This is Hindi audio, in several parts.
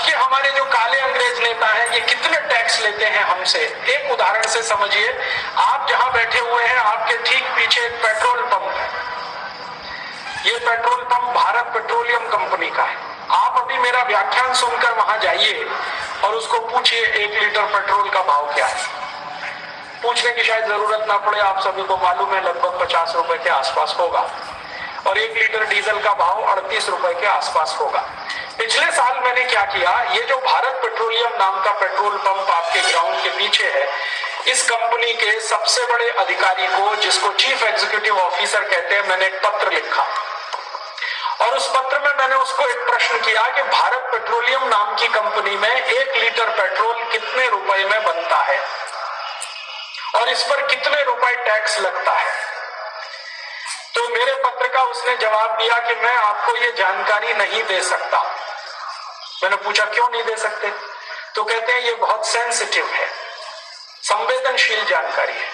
आज के हमारे जो काले अंग्रेज नेता हैं ये कितने टैक्स लेते हैं हमसे, एक उदाहरण से समझिए। आप जहां बैठे हुए हैं आपके ठीक पीछे एक पेट्रोल पंप है। ये petrol pump Bharat petroleum company का है। आप अभी मेरा व्याख्यान सुनकर वहां जाइए और उसको पूछिए 1 लीटर पेट्रोल का भाव क्या है। पूछने की शायद जरूरत ना पड़े, आप सभी को मालूम है लगभग 50 रुपए के आसपास होगा और 1 लीटर डीजल का भाव 38 रुपए के आसपास होगा। पिछले साल मैंने क्या किया, ये जो भारत पेट्रोलियम नाम का पेट्रोल पंप आपके ग्राउंड के पीछे है, इस कंपनी के सबसे बड़े अधिकारी को, जिसको चीफ एग्जीक्यूटिव ऑफिसर कहते हैं, मैंने एक पत्र लिखा और उस पत्र में मैंने उसको एक प्रश्न किया कि भारत पेट्रोलियम नाम की कंपनी में 1 लीटर पेट्रोल कितने रुपए में बनता है और इस पर कितने रुपए टैक्स लगता है। तो मेरे पत्र का उसने जवाब दिया कि मैं आपको ये जानकारी नहीं दे सकता। मैंने पूछा क्यों नहीं दे सकते, तो कहते हैं ये बहुत सेंसिटिव है, संवेदनशील जानकारी है।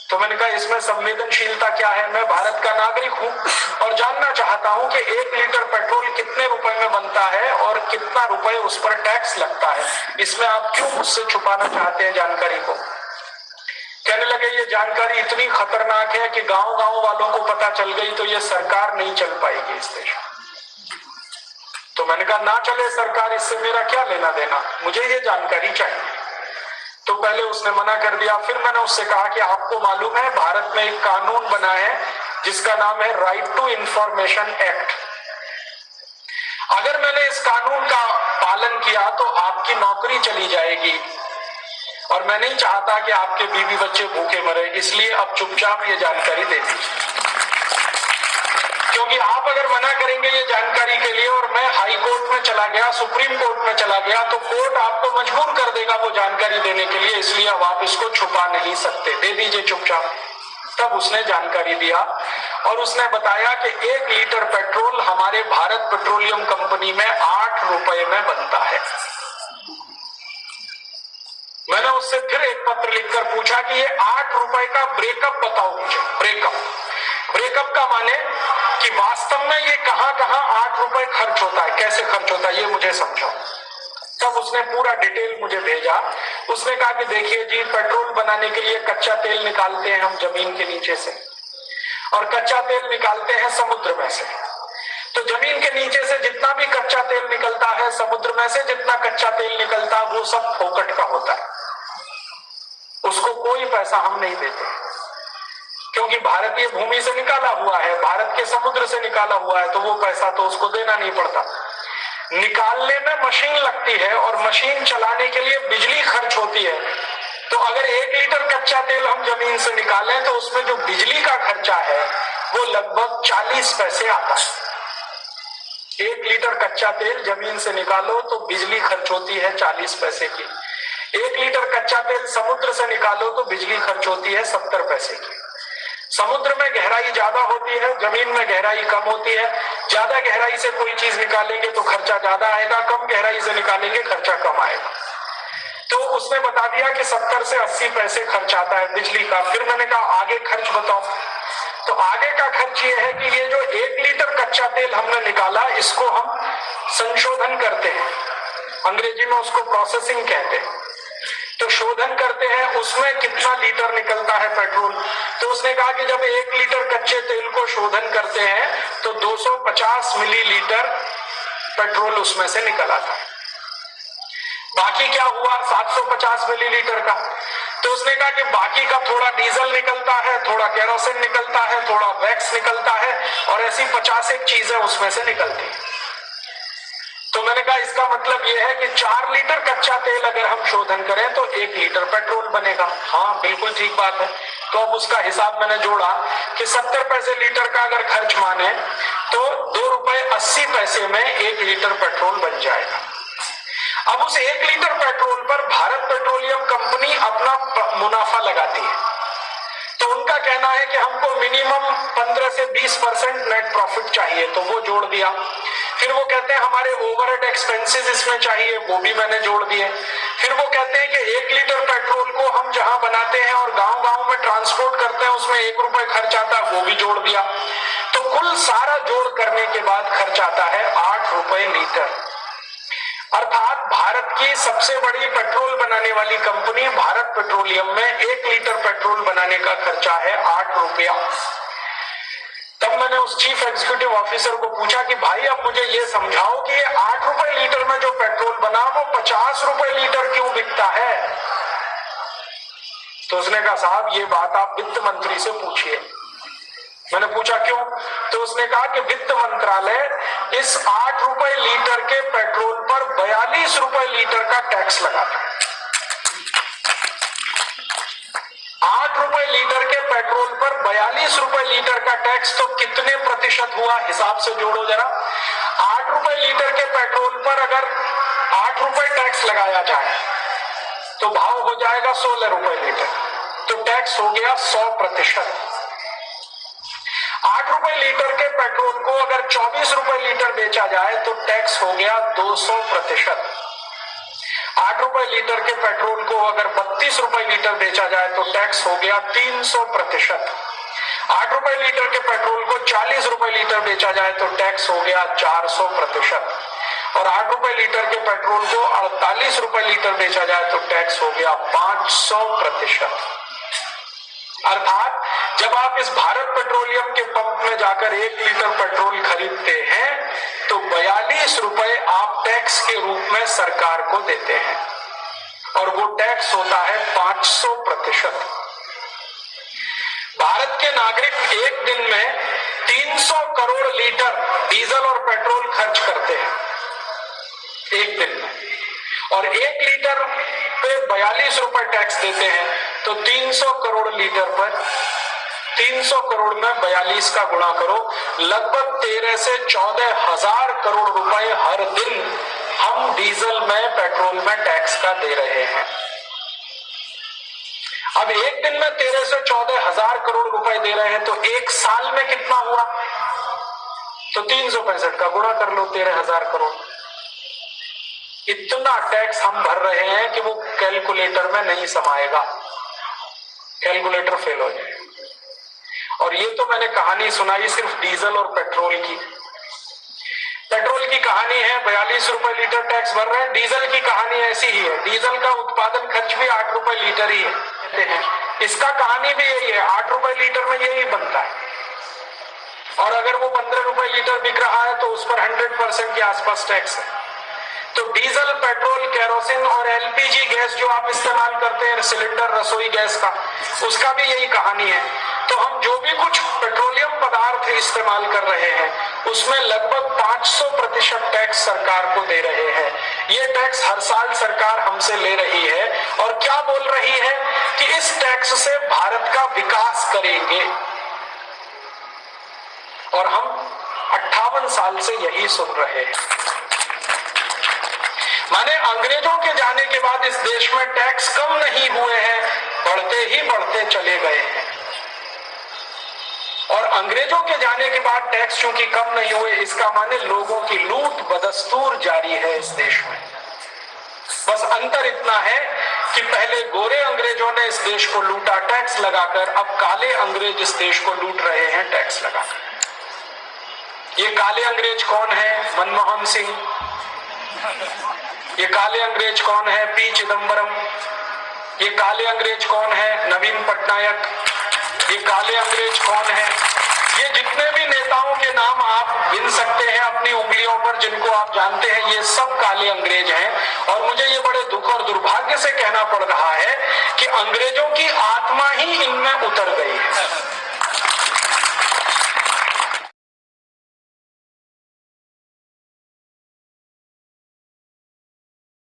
तो मैंने कहा इसमें संवेदनशीलता क्या है, मैं भारत का नागरिक हूं और जानना चाहता हूं कि 1 लीटर पेट्रोल कितने रुपए में बनता है और कितना रुपए उस पर टैक्स लगता है। इसमें आप क्यों मुझसे छुपाना चाहते हैं जानकारी को। कहने लगे ये जानकारी इतनी खतरनाक है कि गांव गांव वालों को पता चल गई तो ये सरकार नहीं चल पाएगी इस देश में। तो मैंने कहा ना चले सरकार, इससे मेरा क्या लेना देना, मुझे ये जानकारी चाहिए। तो पहले उसने मना कर दिया। फिर मैंने उससे कहा कि आपको मालूम है भारत में एक कानून बना है जिसका नाम है राइट टू इंफॉर्मेशन एक्ट। अगर मैंने इस कानून का पालन किया तो आपकी नौकरी चली जाएगी और मैं नहीं चाहता कि आपके बीवी बच्चे भूखे मरे, इसलिए अब चुपचाप ये जानकारी दे दीजिए। क्योंकि आप अगर मना करेंगे ये जानकारी के लिए और मैं हाई कोर्ट में चला गया, सुप्रीम कोर्ट में चला गया, तो कोर्ट आपको मजबूर कर देगा वो जानकारी देने के लिए, इसलिए अब आप इसको छुपा नहीं सकते, दे दीजिए चुपचाप। तब उसने जानकारी दिया और उसने बताया कि 1 लीटर पेट्रोल हमारे भारत पेट्रोलियम कंपनी में 8 रुपए में बनता है। मैंने उससे फिर एक पत्र लिखकर पूछा कि ये 8 रुपए का ब्रेकअप बताओ मुझे। ब्रेकअप का माने कि वास्तव में ये कहां कहां 8 रुपए खर्च होता है, कैसे खर्च होता है, ये मुझे समझाओ। तब उसने पूरा डिटेल मुझे भेजा। उसने कहा कि देखिए जी, पेट्रोल बनाने के लिए कच्चा तेल निकालते हैं हम जमीन के नीचे से और कच्चा तेल निकालते हैं समुद्र में से। तो जमीन के नीचे से जितना भी कच्चा तेल निकलता है, समुद्र में से जितना कच्चा तेल निकलता है, वो सब फोकट का होता है, उसको कोई पैसा हम नहीं देते क्योंकि भारतीय भूमि से निकाला हुआ है, भारत के समुद्र से निकाला हुआ है, तो वो पैसा तो उसको देना नहीं पड़ता। निकालने में मशीन लगती है और मशीन चलाने के लिए बिजली खर्च होती है। तो अगर 1 लीटर कच्चा तेल हम जमीन से निकालें तो उसमें जो बिजली का खर्चा है वो लगभग 40 पैसे आता है। 1 लीटर कच्चा तेल जमीन से निकालो तो बिजली खर्च होती है 40 पैसे की। 1 लीटर कच्चा तेल समुद्र से निकालो तो बिजली खर्च होती है 70 पैसे की। समुद्र में गहराई ज्यादा होती है, जमीन में गहराई कम होती है। ज्यादा गहराई से कोई चीज निकालेंगे तो खर्चा ज्यादा आएगा, कम गहराई से निकालेंगे खर्चा कम आएगा। तो उसने बता दिया कि 70 से 80 पैसे खर्च आता है बिजली का। फिर मैंने कहा आगे खर्च बताओ। तो आगे का खर्च ये है कि ये जो 1 लीटर कच्चा तेल हमने निकाला, इसको हम संशोधन करते हैं, अंग्रेजी में उसको प्रोसेसिंग कहते हैं। तो शोधन करते हैं, उसमें कितना लीटर निकलता है पेट्रोल। तो उसने कहा कि जब 1 लीटर कच्चे तेल को शोधन करते हैं तो 250 मिलीलीटर पेट्रोल उसमें से निकल आता है। बाकी क्या हुआ 750 मिलीलीटर का। तो उसने कहा कि बाकी का थोड़ा डीजल निकलता है, थोड़ा केरोसिन निकलता है, थोड़ा वैक्स निकलता है और ऐसी 50 एक चीजें उसमें से निकलती है। तो मैंने कहा इसका मतलब यह है कि 4 लीटर कच्चा तेल अगर हम शोधन करें तो 1 लीटर पेट्रोल बनेगा। हाँ बिल्कुल ठीक बात है। तो अब उसका हिसाब मैंने जोड़ा कि 70 पैसे लीटर का अगर खर्च माने तो 2 रुपए 80 पैसे में 1 लीटर पेट्रोल बन जाएगा। अब उस 1 लीटर पेट्रोल पर भारत पेट्रोलियम कंपनी अपना मुनाफा लगाती है। तो उनका कहना है कि हमको मिनिमम 15 से 20% नेट प्रॉफिट चाहिए, तो वो जोड़ दिया। फिर वो कहते हैं हमारे ओवरहेड एक्सपेंसेस इसमें चाहिए, वो भी मैंने जोड़ दिए। फिर वो कहते हैं कि 1 लीटर पेट्रोल को हम जहां बनाते हैं और गांव गांव में ट्रांसपोर्ट करते हैं उसमें 1 रुपए खर्च आता है, वो भी जोड़ दिया। तो कुल सारा जोड़ करने के बाद खर्च आता है 8 रुपए लीटर। अर्थात भारत की सबसे बड़ी पेट्रोल बनाने वाली कंपनी भारत पेट्रोलियम में 1 लीटर पेट्रोल बनाने का खर्चा है 8 रुपया। तब मैंने उस चीफ एग्जीक्यूटिव ऑफिसर को पूछा कि भाई अब मुझे ये समझाओ कि ये 8 रुपए लीटर में जो पेट्रोल बना वो 50 रुपए लीटर क्यों बिकता है। तो उसने कहा साहब ये बात आप वित्त मंत्री से पूछिए। मैंने पूछा क्यों? तो उसने कहा कि वित्त मंत्रालय इस 8 रुपए लीटर के पेट्रोल पर 42 रुपए लीटर का टैक्स लगाता है। 8 रुपए लीटर के पेट्रोल पर 42 रुपए लीटर का टैक्स तो कितने प्रतिशत हुआ, हिसाब से जोड़ो जरा। 8 रुपए लीटर के पेट्रोल पर अगर 8 रुपए टैक्स लगाया जाए तो भाव हो जाएगा 16 रुपए लीटर, तो टैक्स हो गया 100%। 8 रुपए लीटर के पेट्रोल को अगर 24 रुपए लीटर बेचा जाए तो टैक्स हो गया 200%। 8 रुपए लीटर के पेट्रोल को अगर 32 रुपए लीटर बेचा जाए तो टैक्स हो गया 300%। 8 रुपए लीटर के पेट्रोल को 40 रुपए लीटर बेचा जाए तो टैक्स हो गया 400%। और 8 रुपए लीटर के पेट्रोल को 48 रुपए लीटर बेचा जाए तो टैक्स हो गया 500%। अर्थात जब आप इस भारत पेट्रोलियम के पंप में जाकर 1 लीटर पेट्रोल खरीदते हैं तो 42 रुपए आप टैक्स के रूप में सरकार को देते हैं और वो टैक्स होता है 500%। भारत के नागरिक एक दिन में 300 करोड़ लीटर डीजल और पेट्रोल खर्च करते हैं एक दिन में, और 1 लीटर पे 42 रुपए टैक्स देते हैं तो 300 करोड़ लीटर पर 300 करोड़ में 42 का गुणा करो, लगभग 13 से 14 हजार करोड़ रुपए हर दिन हम डीजल में पेट्रोल में टैक्स का दे रहे हैं। अब एक दिन में 13 से 14 हजार करोड़ रुपए दे रहे हैं तो एक साल में कितना हुआ, तो 365 का गुणा कर लो 13,000 करोड़। इतना टैक्स हम भर रहे हैं कि वो कैलकुलेटर में नहीं समाएगा, कैलकुलेटर फेल हो जाए। और ये तो मैंने कहानी सुनाई सिर्फ डीजल और पेट्रोल की। पेट्रोल की कहानी है 42 रुपए लीटर टैक्स भर रहे हैं, डीजल की कहानी ऐसी ही है। डीजल का उत्पादन खर्च भी 8 रुपए लीटर ही है, इसका कहानी भी यही है, 8 रुपए लीटर में यही बनता है। और अगर वो 15 रुपए लीटर बिक रहा है तो उस पर 100% के आसपास टैक्स है। तो डीजल, पेट्रोल, केरोसिन और एलपीजी गैस जो आप इस्तेमाल करते हैं, सिलेंडर रसोई गैस का, उसका भी यही कहानी है। तो हम जो भी कुछ पेट्रोलियम पदार्थ इस्तेमाल कर रहे हैं उसमें लगभग 500% टैक्स सरकार को दे रहे हैं। ये टैक्स हर साल सरकार हमसे ले रही है और क्या बोल रही है कि इस टैक्स से भारत का विकास करेंगे, और हम 58 साल से यही सुन रहे हैं। माने अंग्रेजों के जाने के बाद इस देश में टैक्स कम नहीं हुए हैं, बढ़ते ही बढ़ते चले गए हैं। और अंग्रेजों के जाने के बाद टैक्स चूंकि कम नहीं हुए, इसका माने लोगों की लूट बदस्तूर जारी है इस देश में। बस अंतर इतना है कि पहले गोरे अंग्रेजों ने इस देश को लूटा टैक्स लगाकर, अब काले अंग्रेज इस देश को लूट रहे हैं टैक्स लगाकर। ये काले अंग्रेज कौन है? मनमोहन सिंह। ये काले अंग्रेज कौन है? पी चिदम्बरम। ये काले अंग्रेज कौन है? नवीन पटनायक। ये काले अंग्रेज कौन है? ये जितने भी नेताओं के नाम आप गिन सकते हैं अपनी उंगलियों पर, जिनको आप जानते हैं, ये सब काले अंग्रेज हैं। और मुझे ये बड़े दुख और दुर्भाग्य से कहना पड़ रहा है कि अंग्रेजों की आत्मा ही इनमें उतर गई है।